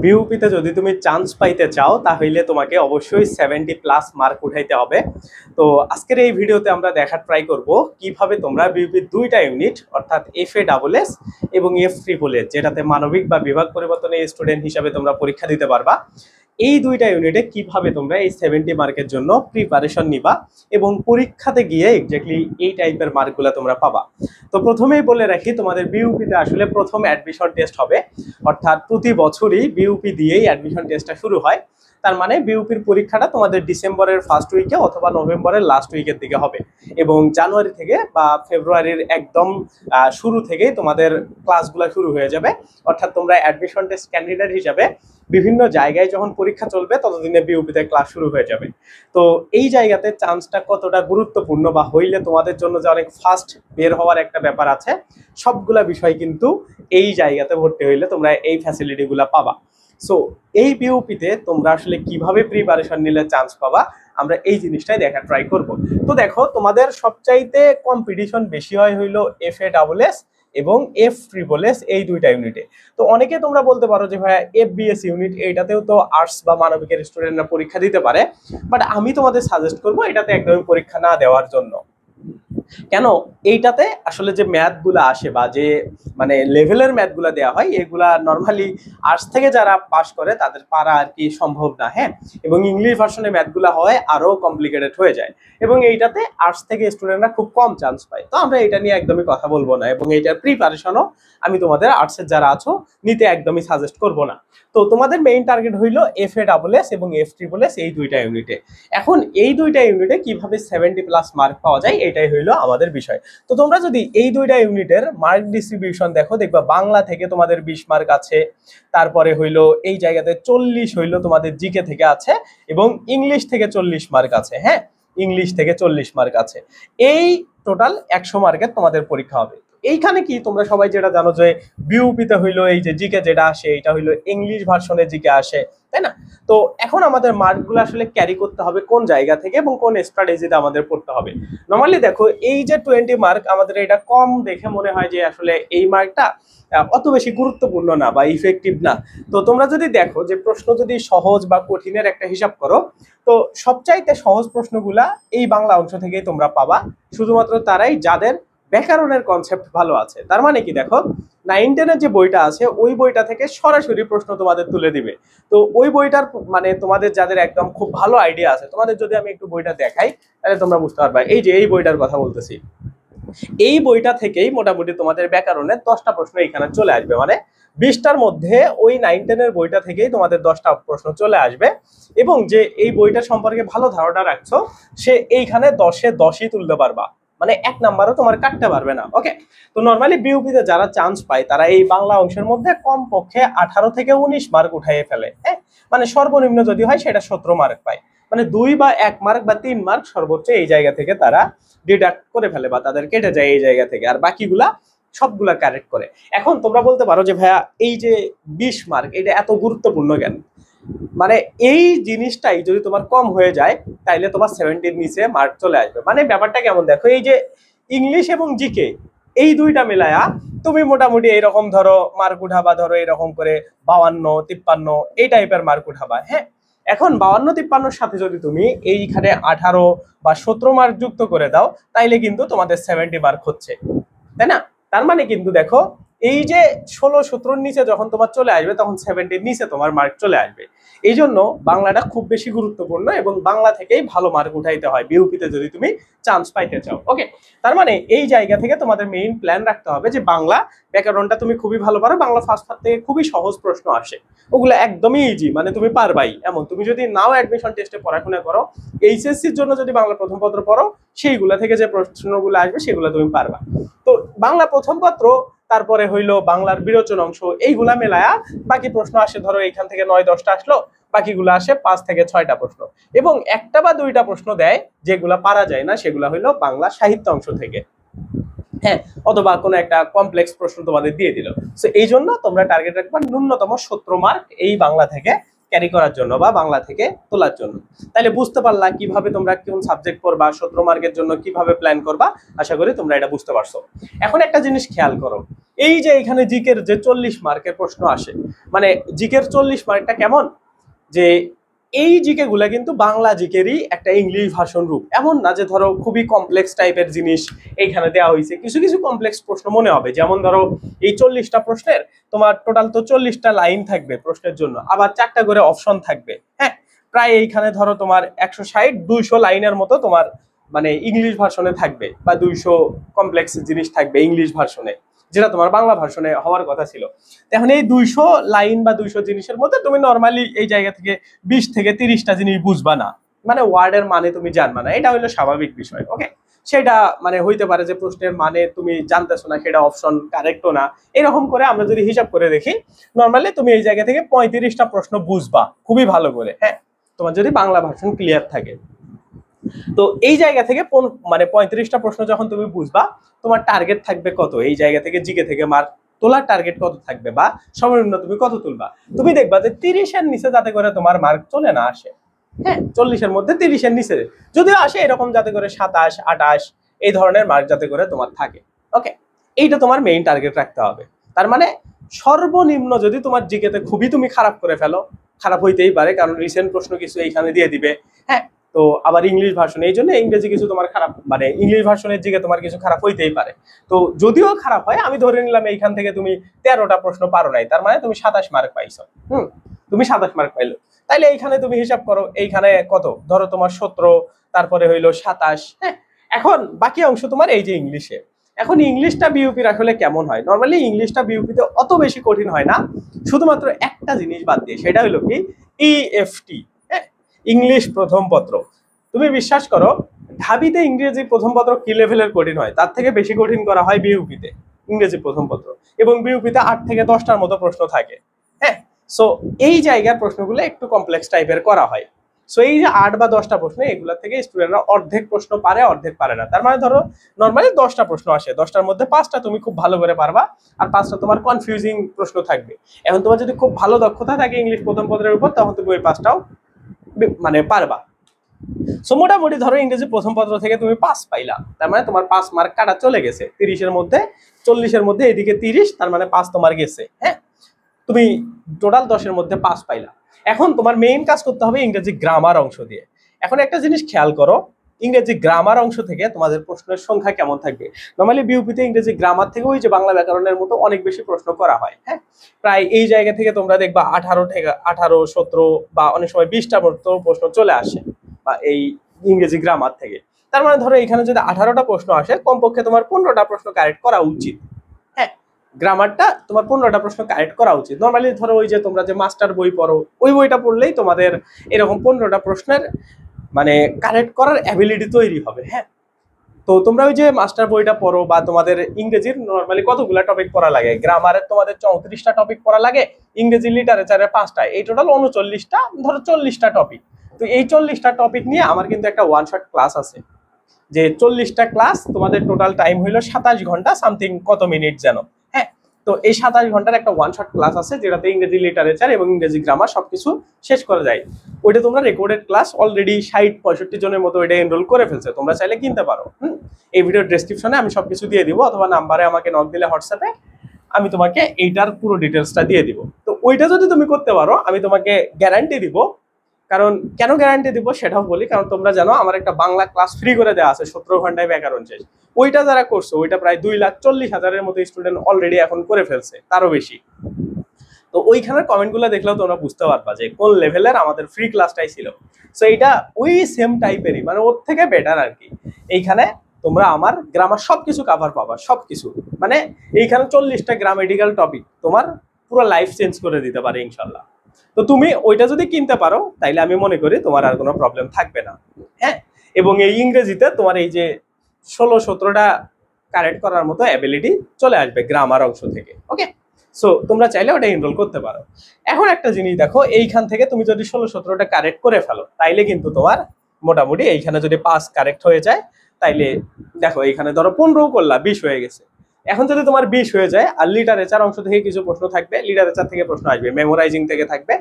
বিউপিতে যদি তুমি চান্স পাইতে চাও তাহলে তোমাকে অবশ্যই 70+ মার্ক উঠাইতে হবে। তো আজকের এই ভিডিওতে আমরা দেখার ট্রাই করব কিভাবে তোমরা বিউপির দুইটা ইউনিট অর্থাৎ FASS এবং F3 যেটাতে মানবিক বা বিভাগ পরিবর্তনের স্টুডেন্ট হিসাবে তোমরা পরীক্ষা দিতে পারবা, এই দুইটা ইউনিটে কিভাবে তোমরা এই 70 মার্কের জন্য প্রিপারেশন নিবা এবং পরীক্ষাতে গিয়ে এক্স্যাক্টলি এই টাইপের মার্কগুলো তোমরা পাবা। তো প্রথমেই বলে রাখি, তোমাদের বিউপিতে আসলে প্রথম অ্যাডমিশন টেস্ট হবে, অর্থাৎ প্রতি বছরই বিউপি দিয়েই অ্যাডমিশন টেস্টটা শুরু হয়। তার মানে বিউপির পরীক্ষাটা তোমাদের ডিসেম্বরের ফার্স্ট উইকে অথবা নভেম্বরের লাস্ট উইকের দিকে হবে এবং জানুয়ারি থেকে বা ফেব্রুয়ারির একদম শুরু থেকেই তোমাদের ক্লাসগুলো শুরু হয়ে যাবে। অর্থাৎ তোমরা অ্যাডমিশন টেস্ট ক্যান্ডিডেট হিসাবে বিভিন্ন জায়গায় যখন পরীক্ষা চলবে ততদিনে বিউপিতে ক্লাস শুরু হয়ে যাবে। তো এই জায়গাতে চান্সটা কতটা গুরুত্বপূর্ণ বা হইলে তোমাদের জন্য যে অনেক ফাস্ট বের হওয়ার একটা ব্যাপার আছে, সবগুলা বিষয় কিন্তু এই জায়গাতে ভর্তি হইলে তোমরা এই ফ্যাসিলিটিগুলো পাবা। সো এই বিউপিতে তোমরা আসলে কিভাবে প্রিপারেশন নিলে চান্স পাবা, আমরা এই জিনিসটাই দেখা ট্রাই করব। তো দেখো, তোমাদের সবচাইতে কম্পিটিশন বেশি হয় হইলো FASS এবং F3 এই দুইটা ইউনিটে। তো অনেকে তোমরা বলতে পারো যে ভাইয়া FBS ইউনিট, এইটাতেও তো আর্টস বা মানবিকের স্টুডেন্টরা পরীক্ষা দিতে পারে, বাট আমি তোমাদের সাজেস্ট করবো এটাতে একদমই পরীক্ষা না দেওয়ার জন্য। কেন? এইটাতে আসলে যে ম্যাথগুলো আসে বা যে মানে লেভেলের ম্যাথগুলো দেওয়া হয়, এগুলা নর্মালি আর্টস থেকে যারা পাস করে তাদের পারা আর কি সম্ভব না। হ্যাঁ, এবং ইংলিশ ভার্সনে ম্যাথগুলো হয় আরো কমপ্লিকেটেড হয়ে যায় এবং এইটাতে আর্টস থেকে স্টুডেন্টরা খুব কম চান্স পায়। তো আমরা এটা নিয়ে একদমই কথা বলবো না এবং এইটার প্রিপারেশনও আমি তোমাদের আর্টসের যারা আছো নিতে একদমই সাজেস্ট করবো না। তো তোমাদের মেইন টার্গেট হইলো FASS এবং F3 এই দুইটা ইউনিটে। এখন এই দুইটা ইউনিটে কিভাবে 70+ মার্ক পাওয়া যায়, এটাই হইলো আমাদের বিষয়। তো তোমরা যদি এই দুইটা ইউনিটের মার্ক ডিস্ট্রিবিউশন দেখো, দেখবা বাংলা থেকে তোমাদের 20 মার্ক আছে, তারপরে হইলো এই জায়গাতে 40 হইলো তোমাদের জিকে থেকে আছে এবং ইংলিশ থেকে 40 মার্ক আছে। হ্যাঁ, ইংলিশ থেকে 40 মার্ক আছে। এই টোটাল 100 মার্কের তোমাদের পরীক্ষা হবে। এইখানে কি তোমরা সবাই যেটা জানো যে বিউপিতে হইলো এই যে জিকে যেটা আসে, এটা হইলো ইংলিশ ভার্সনে জিকে আসে, তাই না? তো এখন আমাদের মার্কগুলো আসলে ক্যারি করতে হবে কোন জায়গা থেকে এবং কোন স্ট্র্যাটেজিতে আমাদের পড়তে হবে। নর্মালি দেখো, এই যে 20 মার্ক আমাদের এটা কম দেখে মনে হয় যে আসলে এই মার্কটা অত বেশি গুরুত্বপূর্ণ না বা ইফেক্টিভ না। তো তোমরা যদি দেখো যে প্রশ্ন যদি সহজ বা কঠিনের একটা হিসাব করো, তো সবচাইতে সহজ প্রশ্নগুলা এই বাংলা অংশ থেকেই তোমরা পাবা, শুধুমাত্র তারাই যাদের ব্যাকরণের কনসেপ্ট ভালো আছে। তার মানে কি, দেখো 9-10 যে বইটা আছে ওই বইটা থেকে সরাসরি প্রশ্ন তোমাদের তুলে দিবে। তো ওই বইটার মানে তোমাদের যাদের একদম খুব ভালো আইডিয়া আছে, তোমাদের যদি আমি একটু বইটা দেখাই তাহলে তোমরা বুঝতে পারবে। এই যে এই বইটার কথা বলতেছি, এই বইটা থেকেই মোটামুটি তোমাদের ব্যাকরণের 10টা প্রশ্ন এখানে চলে আসবে। মানে 20টার মধ্যে ওই 9-10 বইটা থেকেই তোমাদের 10টা প্রশ্ন চলে আসবে এবং যে এই বইটা সম্পর্কে ভালো ধারণা রাখছো সে এইখানে 10-এ 10ই তুলতে পারবা, মানে 1 নাম্বারও তোমার কাটতে পারবে না। ওকে, তো নর্মালি বিউপিতে যারা চান্স পায় তারা এই বাংলা অংশের মধ্যে কমপক্ষে 18 থেকে 19 মার্ক উঠাইয়ে ফেলে। হ্যাঁ, মানে সর্বনিম্ন যদি হয় সেটা 17 মার্ক পায়, মানে 2 বা 1 মার্ক বা 3 মার্ক সর্বোচ্চ এই জায়গা থেকে তারা ডিডাক্ট করে ফেলে বা তাদের কেটে যায় এই জায়গা থেকে, আর বাকিগুলা সবগুলা কারেক্ট করে। এখন তোমরা বলতে পারো যে ভাইয়া এই যে 20 মার্ক এটা এত গুরুত্বপূর্ণ কেন? মানে এই জিনিসটাই যদি তোমার কম হয়ে যায় তাইলে তোমার 70-এর নিচে মার্ক চলে আসবে। মানে ব্যাপারটা কেমন দেখো, এই যে ইংলিশ এবং জিকে এই দুইটা মিলায়া তুমি মোটামুটি এইরকম ধরো মার্ক উঠাবা, ধরো এরকম করে 52-53 এই টাইপের মার্ক উঠাবা। হ্যাঁ, এখন 52-53 সাথে যদি তুমি এইখানে 18 বা 17 মার্ক যুক্ত করে দাও তাইলে কিন্তু তোমাদের 70 মার্ক হচ্ছে, তাই না? তার মানে কিন্তু দেখো, এই যে 16-17 নিচে যখন তোমার চলে আসবে তখন 70-এর নিচে তোমার মার্ক চলে আসবে। এই জন্য বাংলাটা খুব বেশি গুরুত্বপূর্ণ এবং বাংলা থেকেই ভালো মার্ক উঠাইতে হয় বিউপিতে যদি তুমি চান্স পাইতে চাও। ওকে, তার মানে এই জায়গা থেকে তোমাদের মেইন প্ল্যান রাখতে হবে যে বাংলা ব্যাকরণটা তুমি খুবই ভালো পারো, বাংলা ফার্স্ট পার্ট থেকে খুবই সহজ প্রশ্ন আসে, ওগুলো একদমই ইজি, মানে তুমি পারবাই এমন। তুমি যদি নাও অ্যাডমিশন টেস্টে পড়াশোনা করো, এইচএসসির জন্য যদি বাংলা প্রথম পত্র পড়ো, সেইগুলা থেকে যে প্রশ্নগুলো আসবে সেগুলো তুমি পারবা। তো বাংলা প্রথম পত্র, তারপরে হইলো বাংলার বিরোচন অংশ, এইগুলা মেলায়া বাকি প্রশ্ন আসে। ধরো এইখান থেকে 9-10টা আসলো, বাকিগুলো আসে 5 থেকে 6টা প্রশ্ন এবং 1টা বা 2টা প্রশ্ন দেয় যেগুলা পারা যায় না, সেগুলা হইলো বাংলা সাহিত্য অংশ থেকে। হ্যাঁ, অথবা কোনো একটা কমপ্লেক্স প্রশ্ন তোমাদের দিয়ে দিল। সো এই জন্য তোমরা টার্গেট রাখবা ন্যূনতম 17 মার্ক এই বাংলা থেকে ক্যারি করার জন্য বা বাংলা থেকে তোলার জন্য। তাহলে বুঝতে পারলা কিভাবে তোমরা কোন সাবজেক্ট পড়বা, 17 মার্কের জন্য কিভাবে প্ল্যান করবা। আশা করি তোমরা এটা বুঝতে পারছো। এখন একটা জিনিস খেয়াল করো, এই যে এখানে জিকের যে 40 মার্কের প্রশ্ন আসে, মানে জিকের 40 মার্কটা কেমন, যে এই জিকে গুলা কিন্তু বাংলা জিকেরই একটা ইংলিশ ভার্সন রূপ। এমন না যে ধরো খুবই কমপ্লেক্স টাইপের জিনিস এইখানে দেওয়া হয়েছে, কিছু কিছু কমপ্লেক্স প্রশ্ন মনে হবে। যেমন ধরো এই 40টা প্রশ্নের তোমার টোটাল তো 40টা লাইন থাকবে প্রশ্নের জন্য, আবার 4টা করে অপশন থাকবে। হ্যাঁ, প্রায় এইখানে ধরো তোমার 160-200 লাইনের মতো তোমার মানে ইংলিশ ভার্সনে থাকবে, বা 200 কমপ্লেক্স জিনিস থাকবে ইংলিশ ভার্সনে, যেটা তোমার বাংলা ভার্সনে হওয়ার কথা ছিল। এখন এই 200 লাইন বা 200 জিনিসের মধ্যে তুমি নর্মালি এই জায়গা থেকে 20 থেকে 30টা জিনিস বুঝবা না, মানে ওয়ার্ডের মানে তুমি জানবা না, এটা হলো স্বাভাবিক বিষয়। ওকে, সেটা মানে হইতে পারে যে প্রশ্নের মানে তুমি জানতেছো না, সেটা অপশন কারেক্টও না। এরকম করে আমরা যদি হিসাব করে দেখি, নর্মালি তুমি এই জায়গা থেকে 35টা প্রশ্ন বুঝবা খুবই ভালো করে। হ্যাঁ, তোমার যদি বাংলা ভার্সন ক্লিয়ার থাকে। তো এই জায়গা থেকে মানে 35টা প্রশ্ন যখন তুমি বুঝবা, তোমার টার্গেট থাকবে কত, এই জায়গা থেকে জিকে থেকে মার্ক তোলার টার্গেট কত থাকবে, বা সর্বনিম্ন তুমি কত তুলবা। তুমি দেখবা যে 30-এর নিচে যাতে করে তোমার মার্ক চলে না আসে। হ্যাঁ, 40-এর মধ্যে 30-এর নিচে যদিও আসে, এরকম যাতে করে 27-28 এই ধরনের মার্ক যাতে করে তোমার থাকে। ওকে, এইটা তোমার মেইন টার্গেট রাখতে হবে। তার মানে সর্বনিম্ন যদি তোমার জিকেতে খুবই তুমি খারাপ করে ফেলো, খারাপ হইতেই পারে, কারণ রিসেন্ট প্রশ্ন কিছু এইখানে দিয়ে দিবে। হ্যাঁ, তো আবার ইংলিশ ভার্সন, এই জন্য ইংরেজি কিছু তোমার খারাপ, মানে ইংলিশ ভার্সনের দিকে তোমার কিছু খারাপ হইতেই পারে। তো যদিও খারাপ হয়, আমি ধরে নিলাম এইখান থেকে তুমি 13টা প্রশ্ন পারো নাই, তার মানে তুমি 27 মার্ক পাইছো। তুমি 27 মার্ক পাইলো, তাইলে এইখানে তুমি হিসাব করো এইখানে কত, ধরো তোমার 17, তারপরে হইলো 27। হ্যাঁ, এখন বাকি অংশ তোমার এই যে ইংলিশে। এখন ইংলিশটা বিউপির আসলে কেমন হয়, নর্মালি ইংলিশটা বিউপিতে অত বেশি কঠিন হয় না, শুধুমাত্র একটা জিনিস বাদ দিয়ে, সেটা হলো কি ইএফটি, ইংলিশ প্রথম পত্র। তুমি বিশ্বাস করো, ঢাবিতে ইংরেজি প্রথম পত্র কি লেভেলের কঠিন হয়, তার থেকে বেশি কঠিন করা হয় বিউপিতে ইংরেজি প্রথম পত্র। এবং বিউপিতে 8 থেকে 10টার মতো প্রশ্ন থাকে। হ্যাঁ, সো এই জায়গার প্রশ্নগুলো একটু কমপ্লেক্স টাইপের করা হয়। সো এই যে 8 বা 10টা প্রশ্ন, এগুলা থেকে স্টুডেন্টরা অর্ধেক প্রশ্ন পারে, অর্ধেক পারে না। তার মানে ধরো নর্মালি 10টা প্রশ্ন আসে, 10টার মধ্যে 5টা তুমি খুব ভালো করে পারবা, আর 5টা তোমার কনফিউজিং প্রশ্ন থাকবে। এখন তোমার যদি খুব ভালো দক্ষতা থাকে ইংলিশ প্রথম পত্রের উপর, তখন তুমি ওই 5টাও মানে পারবা। সো মোটামুটি ধরো ইংরেজি প্রথম পত্র থেকে তুমি 5 পাইলা, তার মানে তোমার 5 মার্ক কাটা চলে গেছে। 30-এর মধ্যে 40-এর মধ্যে এদিকে 30, তার মানে 5 তোমার গেছে। হ্যাঁ, তুমি টোটাল 10-এর মধ্যে 5 পাইলা। এখন তোমার মেইন কাজ করতে হবে ইংরেজি গ্রামার অংশ দিয়ে। এখন একটা জিনিস খেয়াল করো, ইংরেজি গ্রামার অংশ থেকে তোমাদের প্রশ্নের সংখ্যা কেমন থাকবে। নর্মালি বিউপিতে ইংরেজি গ্রামার থেকে ওই যে বাংলা ব্যাকরণের মতো অনেক বেশি প্রশ্ন করা হয়। হ্যাঁ, প্রায় এই জায়গা থেকে তোমরা দেখবা 18 থেকে 18, 17 বা অনেক সময় 20টা মতো প্রশ্ন চলে আসে, বা এই ইংরেজি গ্রামার থেকে। তার মানে ধরো এখানে যদি 18টা প্রশ্ন আসে, কমপক্ষে তোমার 15টা প্রশ্ন কারেক্ট করা উচিত। হ্যাঁ, গ্রামারটা তোমার 15টা প্রশ্ন কারেক্ট করা উচিত। নর্মালি ধরো ওই যে তোমরা যে মাস্টার বই পড়ো, ওই বইটা পড়লেই তোমাদের এরকম 15টা প্রশ্নের মানে কারেক্ট করার অ্যাবিলিটি তৈরি হবে। হ্যাঁ, তো তোমরা ওই যে মাস্টার বইটা পড়ো, বা তোমাদের ইংরেজির নর্মালি কতগুলা টপিক পড়া লাগে, গ্রামারের তোমাদের 34টা টপিক পড়া লাগে, ইংরেজি লিটারেচারের 5টা, এই টোটাল 39টা, ধরো 40টা টপিক। তো এই 40টা টপিক নিয়ে আমার কিন্তু একটা ওয়ান শট ক্লাস আছে, যে 40টা ক্লাস তোমাদের টোটাল টাইম হইলো 27 ঘন্টা সামথিং কত মিনিট যেন। হ্যাঁ, তো এই 27 ঘন্টার একটা ওয়ান শট ক্লাস আছে, যেটাতে ইংরেজি লিটারেচার এবং ইংরেজি গ্রামার সবকিছু শেষ করা যায়। ওইটা তোমরা রেকর্ডেড ক্লাস অলরেডি 60-65 জনের মতো ওইটা এনরোল করে ফেলছে, তোমরা চাইলে কিনতে পারো। এই ভিডিওর ডেসক্রিপশনে আমি সবকিছু দিয়ে দিব, অথবা নাম্বারে আমাকে নক দিলে হোয়াটসঅ্যাপে আমি তোমাকে এইটার পুরো ডিটেলসটা দিয়ে দিব। তো ওইটা যদি তুমি করতে পারো, আমি তোমাকে গ্যারান্টি দিব। কারণ কেন গ্যারান্টি দিব সেটাও বলি, কারণ তোমরা জানো আমার একটা বাংলা ক্লাস ফ্রি করে দেওয়া আছে 17 ঘন্টায় ব্যাকরণ শেষ। ওইটা যারা করছো, ওইটা প্রায় 2,40,000-এর মতো স্টুডেন্ট অলরেডি এখন করে ফেলছে, তারও বেশি। তো ওইখানের কমেন্টগুলো দেখলেও তোমরা বুঝতে পারবা যে কোন লেভেলের আমাদের ফ্রি ক্লাসটাই ছিল। সো এইটা ওই সেম টাইপেরই, মানে ওর থেকে বেটার আর কি। এইখানে তোমরা আমার গ্রামার সবকিছু কভার পাবা, সবকিছু। মানে এইখানে 40টা গ্রামেটিক্যাল টপিক তোমার পুরো লাইফ চেঞ্জ করে দিতে পারে ইনশাল্লাহ। তো তুমি ওইটা যদি কিনতে পারো, তাইলে আমি মনে করি তোমার আর কোনো প্রবলেম থাকবে না। হ্যাঁ, এবং এই ইংরেজিতে তোমার এই যে 16-17টা কারেক্ট করার মতো অ্যাবিলিটি চলে আসবে গ্রামার অংশ থেকে। ওকে, সো তোমরা চাইলে ওটা এনরোল করতে পারো। এখন একটা জিনিস দেখো, এইখান থেকে তুমি যদি 16-17টা কারেক্ট করে ফেলো, তাইলে কিন্তু তোমার মোটামুটি এইখানে যদি 5 কারেক্ট হয়ে যায়, তাইলে দেখো এইখানে ধরো 15 করলা, 20 হয়ে গেছে। এখন যদি তোমার 20 হয়ে যায়, আর লিটারেচার অংশ থেকে কিছু প্রশ্ন থাকবে, লিটারেচার থেকে প্রশ্ন আসবে, মেমোরাইজিং থেকে থাকবে।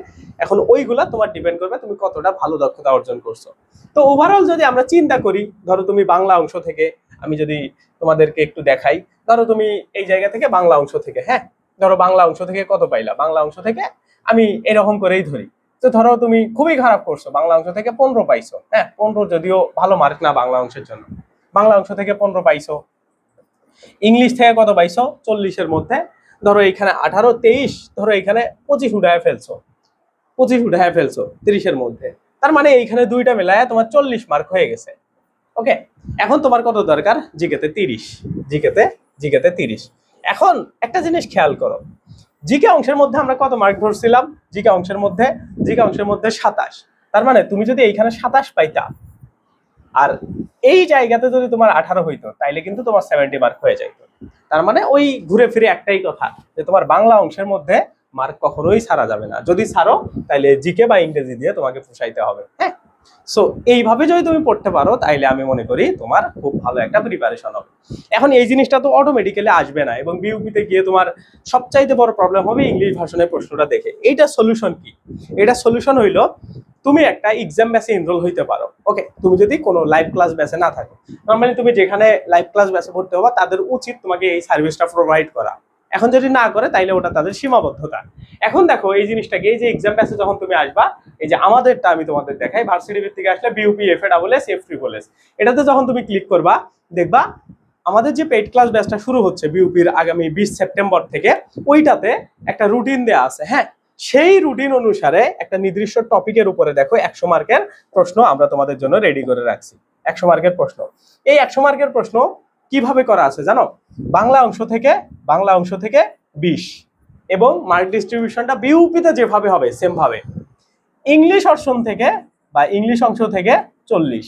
এখন ওইগুলা তোমার ডিপেন্ড করবে তুমি কতটা ভালো দক্ষতা অর্জন করছো। তো ওভারঅল যদি আমরা চিন্তা করি, ধরো তুমি বাংলা অংশ থেকে আমি যদি তোমাদেরকে একটু দেখাই, ধরো তুমি এই জায়গা থেকে বাংলা অংশ থেকে, হ্যাঁ ধরো বাংলা অংশ থেকে কত পাইলা, বাংলা অংশ থেকে আমি এরকম করেই ধরি, তো ধরো তুমি খুবই খারাপ করছো, বাংলা অংশ থেকে 15 পাইছো, হ্যাঁ 15 যদিও ভালো মার্ক না বাংলা অংশের জন্য, বাংলা অংশ থেকে 15 পাইছো। ইংলিশ থেকে কত পাইছো, 40-এর মধ্যে ধরো এখানে 18, 23, ধরো এখানে 25 উঠায় ফেলছো, 25 উঠায় ফেলছো 30-এর মধ্যে, তার মানে এইখানে দুইটা মেলায় তোমার 40 মার্ক হয়ে গেছে। ওকে, এখন তোমার কত দরকার, জিকেতে 30, জিকেতে 30। এখন একটা জিনিস খেয়াল করো, জিকে অংশের মধ্যে আমরা কত মার্ক ধরছিলাম, জিকে অংশের মধ্যে 27, তার মানে তুমি যদি এইখানে 27 পাইতা আর এই জায়গাতে যদি তোমার 18 হইতো, তাইলে কিন্তু তোমার 70 মার্ক হয়ে যাইতো। তার মানে ওই ঘুরে ফিরে একটাই কথা, যে তোমার বাংলা অংশের মধ্যে মার্ক কখনোই ছাড়া যাবে না, যদি ছাড়ো তাইলে জিকে বা ইংরেজি দিয়ে তোমাকে পোষাইতে হবে। হ্যাঁ, সো এইভাবে যদি তুমি পড়তে পারো তাইলে আমি মনে করি তোমার খুব ভালো একটা প্রিপারেশন হবে। এখন এই জিনিসটা তো অটোমেটিক্যালি আসবে না, এবং বিউপিতে গিয়ে তোমার সবচাইতে বড় প্রবলেম হবে ইংলিশ ভার্সনের প্রশ্নটা দেখে। এইটা সলিউশন কি, এটা সলিউশন হইলো তুমি একটা এক্সাম ব্যাচে এনরোল হইতে পারো। ওকে, তুমি যদি কোনো লাইভ ক্লাস ব্যাচে না থাকো, নর্মালি তুমি যেখানে লাইভ ক্লাস ব্যাচে ভর্তি হবা তাদের উচিত তোমাকে এই সার্ভিসটা প্রোভাইড করা। এখন যদি না করে তাইলে ওটা তাদের সীমাবদ্ধতা। এখন দেখো এই জিনিসটাকে, এই যে এক্সাম ব্যাচে যখন তুমি আসবা, এই যে আমাদেরটা আমি তোমাদের দেখাই, ভার্সিটি ভিত্তিক আসলে বিউপি এফএডাবলএস এফট্রিপলএস, এটাতে যখন তুমি ক্লিক করবা দেখবা আমাদের যে পেইড ক্লাস ব্যাচটা শুরু হচ্ছে বিউপির আগামী 20 সেপ্টেম্বর থেকে, ওইটাতে একটা রুটিন দেয়া আছে। হ্যাঁ, সেই রুটিন অনুসারে একটা নির্দিষ্ট টপিকের উপরে দেখো 100 মার্কের প্রশ্ন আমরা তোমাদের জন্য রেডি করে রাখছি। 100 মার্কের প্রশ্ন, এই 100 মার্কের প্রশ্ন কিভাবে করা আছে জানো, বাংলা অংশ থেকে 20, এবং মার্ক ডিস্ট্রিবিউশনটা বিউপিতে যেভাবে হবে সেম ভাবে। ইংলিশ অপশন থেকে বা ইংলিশ অংশ থেকে 40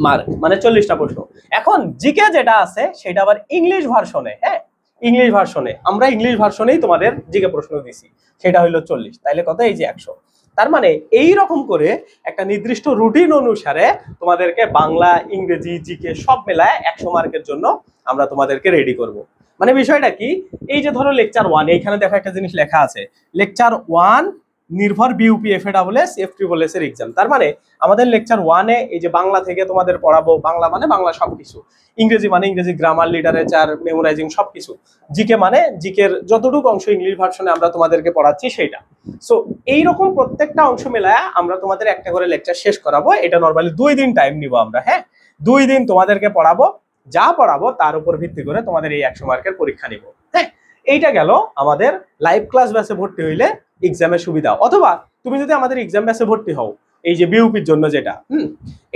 মার্ক, মানে 40টা প্রশ্ন। এখন জিকে যেটা আছে সেটা আবার ইংলিশ ভার্সনে, হ্যাঁ ইংলিশ ভার্সনে, আমরা ইংলিশ ভার্সনেই তোমাদের জিকে প্রশ্ন দিছি, সেটা হলো 40, তাইলে কত, এই যে 100। তার মানে এই রকম করে একটা নির্দিষ্ট রুটিন অনুসারে তোমাদেরকে বাংলা, ইংরেজি, জিকে সব মেলায় 100 মার্কের জন্য আমরা তোমাদেরকে রেডি করব। মানে বিষয়টা কি, এই যে ধরো লেকচার 1, এইখানে দেখো একটা জিনিস লেখা আছে, লেকচার 1 নির্ভর বিউপি এফএডাবলএস এফট্রিপলএস এর এক্সাম। তার মানে আমাদের লেকচার 1-এ এই যে বাংলা থেকে তোমাদের পড়াবো, বাংলা মানে বাংলা সবকিছু, ইংরেজি মানে ইংরেজি গ্রামার, লিটারেচার, মেমোরাইজিং সবকিছু, জিকে মানে জিকের যতটুকু অংশ ইংলিশ ভার্সনে আমরা তোমাদেরকে পড়াচ্ছি সেইটা। সো এইরকম প্রত্যেকটা অংশ মেলায় আমরা তোমাদের একটা করে লেকচার শেষ করাবো। এটা নরমালি 2 দিন টাইম নিব আমরা। হ্যাঁ, 2 দিন তোমাদেরকে পড়াবো, যা পড়াবো তার উপর ভিত্তি করে তোমাদের এই 100 মার্কের পরীক্ষা নিব। হ্যাঁ, এইটা গেল আমাদের লাইভ ক্লাস ব্যাচে ভর্তি হইলে এক্সামের সুবিধা। অথবা তুমি যদি আমাদের এক্সাম ব্যাচে ভর্তি হও, এই যে বিউপির জন্য যেটা,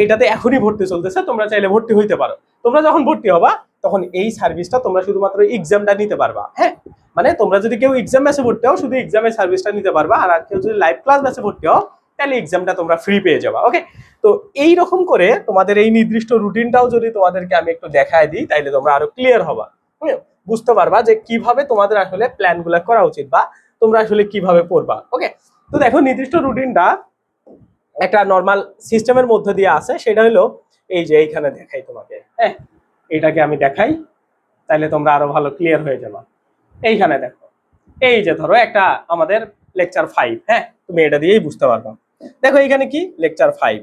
এটাতে এখনই ভর্তি চলতেছে, তোমরা চাইলে ভর্তি হইতে পারো। তোমরা যখন ভর্তি হবা তখন এই সার্ভিসটা তোমরা শুধুমাত্র এক্সামটা নিতে পারবা। হ্যাঁ, মানে তোমরা যদি কেউ এক্সাম ব্যাচে ভর্তি হও শুধু এক্সামের সার্ভিসটা নিতে পারবা, আর কেউ যদি লাইভ ক্লাস ব্যাচে ভর্তি হও তাহলে এক্সামটা তোমরা ফ্রি পেয়ে যাবা। ওকে, তো এই রকম করে তোমাদের এই নির্দিষ্ট রুটিনটাও যদি তোমাদেরকে আমি একটু দেখায় দিই তাইলে তোমরা আরো ক্লিয়ার হবা, বুঝতে পারবা যে কিভাবে তোমাদের আসলে প্ল্যানগুলো করা উচিত বা তোমরা আসলে কিভাবে পড়বা। ওকে, তো দেখো নির্দিষ্ট রুটিনটা একটা নর্মাল সিস্টেমের মধ্যে দিয়ে আছে, সেটা হলো এই যে এইখানে দেখাই তোমাকে। হ্যাঁ, এটাকে আমি দেখাই তাইলে তোমরা আরো ভালো ক্লিয়ার হয়ে যাবা। এইখানে দেখো, এই যে ধরো একটা আমাদের লেকচার 5, হ্যাঁ তুমি এটা দিয়েই বুঝতে পারবা। দেখো এইখানে কি লেকচার 5,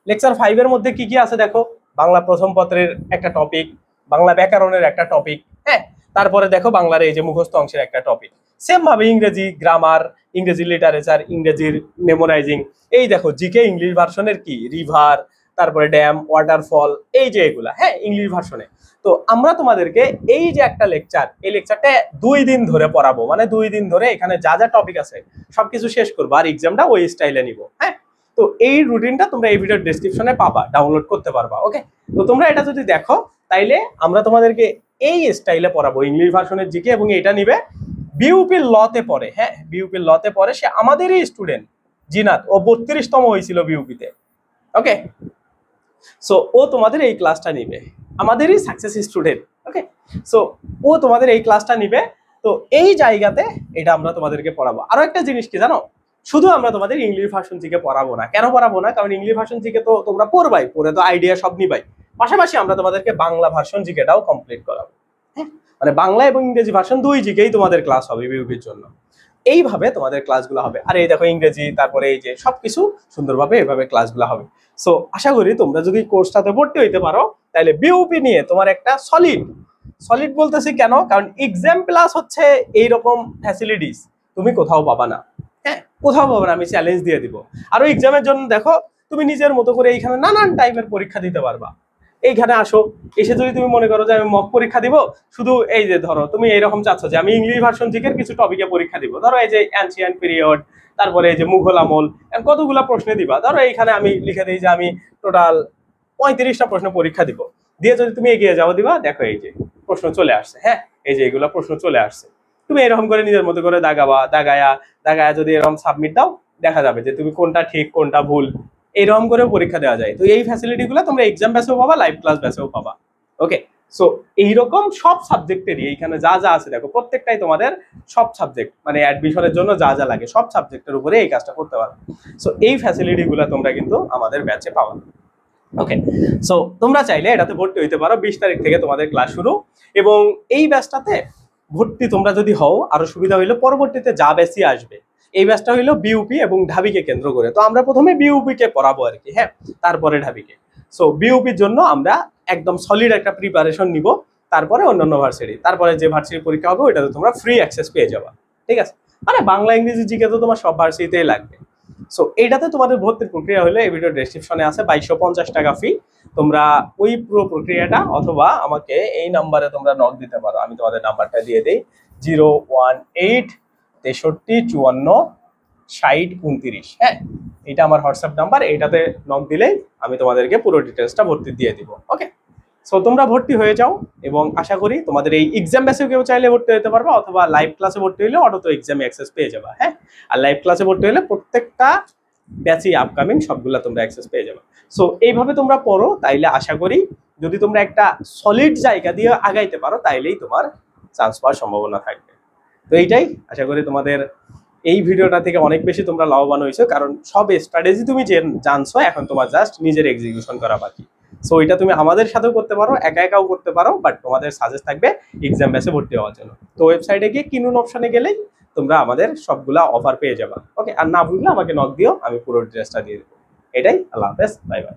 লেকচার 5 এর মধ্যে কি কি আছে দেখো, বাংলা প্রথম পত্রের একটা টপিক, বাংলা ব্যাকরণের একটা টপিক, হ্যাঁ তারপরে দেখো বাংলার এই যে মুখস্থ অংশের একটা টপিক, সেম ভাবে ইংরেজি গ্রামার, ইংরেজি লিটারেচার, ইংরেজির মেমোরাইজিং, এই দেখো জিকে ইংলিশ ভার্সনের কি রিভার, তারপরে ড্যাম, ওয়াটারফল, এই যে এগুলা, হ্যাঁ ইংলিশ ভার্সনে। তো আমরা তোমাদেরকে এই যে একটা লেকচার, এই লেকচারটা 2 দিন ধরে পড়াবো, মানে 2 দিন ধরে এখানে যা যা টপিক আছে সবকিছু শেষ করবো, আর এক্সামটা ওই স্টাইলে নিব। হ্যাঁ, তো এই রুটিনটা তোমরা এই ভিডিওর ডেসক্রিপশনে পাবা, ডাউনলোড করতে পারবা। ওকে, তো তোমরা এটা যদি দেখো তাইলে আমরা তোমাদেরকে এই স্টাইলে পড়াবো ইংলিশ ভার্সনের জিকে, এবং এটা নিবে বিউপির লতে পড়ে। হ্যাঁ, বিউপির লতে পড়ে, সে আমাদেরই স্টুডেন্ট জিনাত, ও 32তম হয়েছিল বিউপিতে। ওকে, সো ও তোমাদের এই ক্লাসটা নিবে, আমাদেরই সাকসেস স্টুডেন্ট। ওকে, সো ও তোমাদের এই ক্লাসটা নিবে। তো এই জায়গাতে এটা আমরা তোমাদেরকে পড়াবো। আরো একটা জিনিস কি জানো, শুধু আমরা তোমাদের ইংলিশ ভার্সন জিকে পড়াবো না। কেন পড়াবো না? কারণ ইংলিশ ভার্সন জিকে তো তোমরা পড়বাই, পড়ে তো আইডিয়া সব নিবাই, পাশাপাশি আমরা তোমাদেরকে বাংলা ভার্সন জিকেটাও কমপ্লিট করাবো। হ্যাঁ, মানে বাংলা এবং ইংরেজি ভার্সন 2 জিকেই তোমাদের ক্লাস হবে বিউপির জন্য। এইভাবে তোমাদের ক্লাসগুলো হবে। আর এই দেখো ইংরেজি, তারপরে এই যে সবকিছু সুন্দরভাবে এইভাবে ক্লাসগুলো হবে। সো আশা করি তোমরা যদি কোর্সটাতে ভর্তি হইতে পারো তাহলে বিউপি নিয়ে তোমার একটা সলিড সলিড বলতেছি কেন, কারণ এক্সাম প্লাস হচ্ছে এইরকম ফ্যাসিলিটিস তুমি কোথাও পাবা না। হ্যাঁ, কোথাও পাবা না, আমি চ্যালেঞ্জ দিয়ে দিব। আরো এক্সামের জন্য দেখো তুমি নিজের মতো করে এইখানে নানান টাইপের পরীক্ষা দিতে পারবা। এইখানে আসো, এসে যদি তুমি মনে করো যে আমি মক পরীক্ষা দিব, শুধু এই যে ধরো তুমি এইরকম চাচ্ছ যে আমি ইংলিশ ভার্সন থেকে কিছু টপিকে পরীক্ষা দিব, ধরো এই যে অ্যানসিয়েন্ট পিরিয়ড, তারপরে এই যে মুঘল আমল, কতগুলা প্রশ্ন দিবা, ধরো এইখানে আমি লিখে দিই যে আমি টোটাল 35টা প্রশ্ন পরীক্ষা দিব, দিয়ে যদি তুমি এগিয়ে যাও দিবা, দেখো এই যে প্রশ্ন চলে আসছে। হ্যাঁ, এই যে এগুলা প্রশ্ন চলে আসছে, তুমি এরকম করে নিজের মতো করে দাগাবা, দাগায়া যদি এরকম সাবমিট দাও, দেখা যাবে যে তুমি কোনটা ঠিক কোনটা ভুল, এইরকম করে পরীক্ষা দেওয়া যায়। তো এই ফ্যাসিলিটি গুলো তোমরা এক্সাম ব্যাচেও পাবা, লাইভ ক্লাস ব্যাচেও পাবা। ওকে, সো এইরকম সব সাবজেক্টেরই এইখানে যা যা আছে দেখো, প্রত্যেকটাই তোমাদের সব সাবজেক্ট মানে অ্যাডমিশনের জন্য যা যা লাগে সব সাবজেক্টের উপরে এই কাজটা করতে পারবে। সো এই ফ্যাসিলিটি গুলো তোমরা কিন্তু আমাদের ব্যাচে পাবা। ওকে, সো তোমরা চাইলে এটাতে ভর্তি হইতে পারো। 20 তারিখ থেকে তোমাদের ক্লাস শুরু, এবং এই ব্যাচটাতে ভর্তি তোমরা যদি হও আরো সুবিধা হইলো পরবর্তীতে যা বেশি আসবে। এই ব্যাচটা হইলো বিউপি এবং ঢাবিকে কেন্দ্র করে, তো আমরা প্রথমে বিউপি কে পড়াবো আর কি। হ্যাঁ, তারপরে ঢাবিকে। সো বিউপির জন্য আমরা একদম সলিড একটা প্রিপারেশন নিব, তারপরে অন্যান্য ভার্সিটি, তারপরে যে ভার্সিটি পরীক্ষা হবে ওইটাতে তোমরা ফ্রি অ্যাক্সেস পেয়ে যাবা। ঠিক আছে, মানে বাংলা ইংরেজি জিকে তো তোমার সব ভার্সিটিতেই লাগবে। সো এইটাতে তোমাদের ভর্তির প্রক্রিয়া হলো এই ভিডিও ডেসক্রিপশনে আছে, 2250 টাকা ফি। তোমরা ওই পুরো প্রক্রিয়াটা অথবা আমাকে এই নাম্বারে তোমরা নক দিতে পারো, আমি তোমাদের নাম্বারটা দিয়ে দিই 018 63 54 60 29। হ্যাঁ, এটা আমার হোয়াটসঅ্যাপ নাম্বার, এইটাতে নক দিলেই আমি তোমাদেরকে পুরো ডিটেলসটা ভর্তি দিয়ে দিব। ওকে, সো তোমরা ভর্তি হয়ে যাও, এবং আশা করি তোমাদের এই এক্সাম ব্যাচে কেউ চাইলে ভর্তি হতে পারবে, অথবা লাইভ ক্লাসে ভর্তি হলে অটো তো এক্সামে অ্যাক্সেস পেয়ে যাবে। হ্যাঁ, আর লাইভ ক্লাসে ভর্তি হলে প্রত্যেকটা ব্যাচই আপকামিং সবগুলা তোমরা অ্যাক্সেস পেয়ে যাবে। সো এইভাবে তোমরা পড়ো, তাইলে আশা করি যদি তোমরা একটা সলিড জায়গা দিয়ে আগাইতে পারো তাইলেই তোমার চান্স পাওয়ার সম্ভাবনা থাকবে। তো এইটাই আশা করি তোমাদের এই ভিডিওটা থেকে অনেক বেশি তোমরা লাভবান হয়েছো, কারণ সব স্ট্র্যাটেজি তুমি যে জানছো, এখন তোমার জাস্ট নিজের এক্সিকিউশন করা বাকি। সো এটা তুমি আমাদের সাথেও করতে পারো, একা একাও করতে পারো, বাট তোমাদের সাজেস্ট থাকবে এক্সাম ব্যাচে ভর্তি হওয়ার জন্য। তো ওয়েবসাইটে গিয়ে কিনুন অপশনে গেলেই তোমরা আমাদের সবগুলা অফার পেয়ে যাবা। ওকে, আর না বুঝলে আমাকে নক দিও, আমি পুরো ডিটেলসটা দিয়ে দেবো। এটাই, আল্লাহ হাফেজ, বাই বাই।